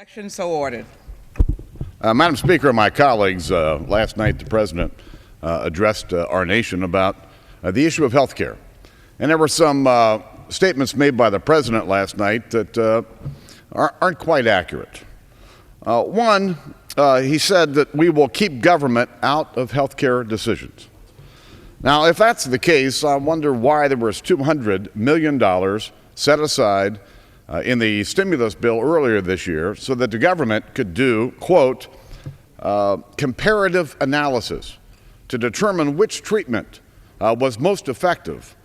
Action so ordered. Madam Speaker and my colleagues, last night the President addressed our nation about the issue of health care. And there were some statements made by the President last night that aren't quite accurate. One, he said that we will keep government out of health care decisions. Now, if that's the case, I wonder why there was $200 million set aside in the stimulus bill earlier this year so that the government could do, quote, comparative analysis to determine which treatment was most effective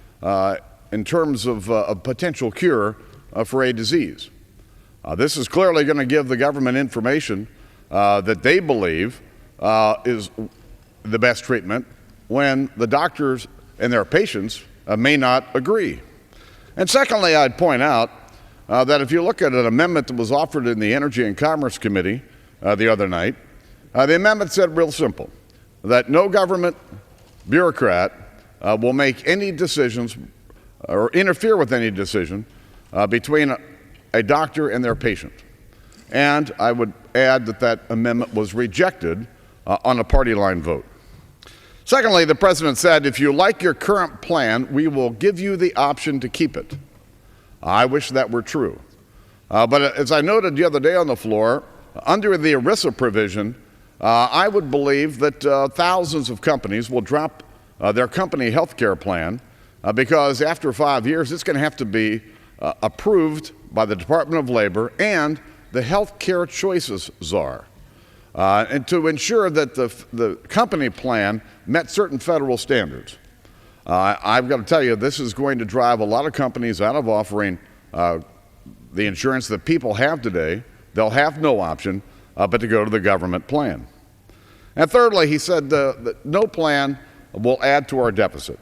in terms of a potential cure for a disease. This is clearly going to give the government information that they believe is the best treatment when the doctors and their patients may not agree. And secondly, I'd point out that if you look at an amendment that was offered in the Energy and Commerce Committee the other night, the amendment said real simple, that no government bureaucrat will make any decisions or interfere with any decision between a doctor and their patient. And I would add that that amendment was rejected on a party line vote. Secondly, the President said, if you like your current plan, we will give you the option to keep it. I wish that were true. But as I noted the other day on the floor, under the ERISA provision, I would believe that thousands of companies will drop their company health care plan because after 5 years, it's going to have to be approved by the Department of Labor and the Health Care Choices Czar. And to ensure that the company plan met certain federal standards. I've got to tell you, this is going to drive a lot of companies out of offering the insurance that people have today. They'll have no option but to go to the government plan. And thirdly, he said that no plan will add to our deficit.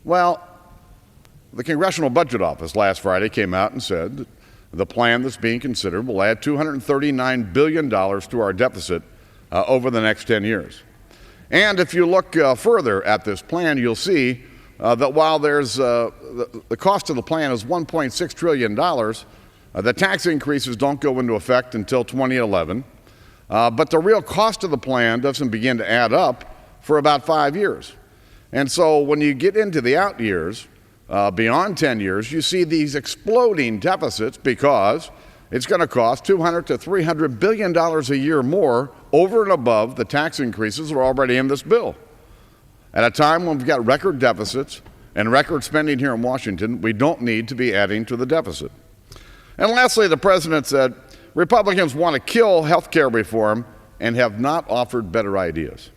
Well, the Congressional Budget Office last Friday came out and said that the plan that's being considered will add $239 billion to our deficit over the next 10 years. And if you look further at this plan, you'll see that while there's the cost of the plan is $1.6 trillion, the tax increases don't go into effect until 2011, but the real cost of the plan doesn't begin to add up for about 5 years. And so when you get into the out years, beyond 10 years, you see these exploding deficits because it's going to cost $200 to $300 billion a year more over and above the tax increases that are already in this bill. At a time when we've got record deficits and record spending here in Washington, we don't need to be adding to the deficit. And lastly, the President said, Republicans want to kill health care reform and have not offered better ideas.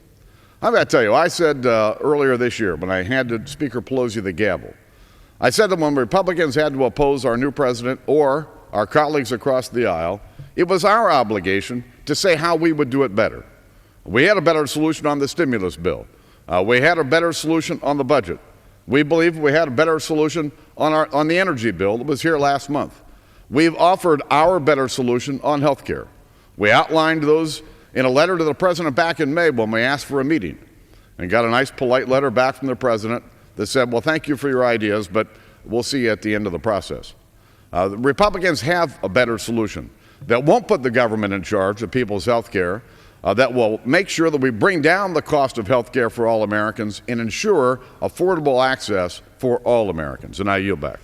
I've got to tell you, I said earlier this year when I handed Speaker Pelosi the gavel, I said that when Republicans had to oppose our new president or our colleagues across the aisle, it was our obligation to say how we would do it better. We had a better solution on the stimulus bill. We had a better solution on the budget. We believe we had a better solution on the energy bill that was here last month. We've offered our better solution on health care. We outlined those in a letter to the President back in May when we asked for a meeting and got a nice polite letter back from the President that said, well, thank you for your ideas, but we'll see you at the end of the process. The Republicans have a better solution that won't put the government in charge of people's health care, that will make sure that we bring down the cost of health care for all Americans and ensure affordable access for all Americans. And I yield back.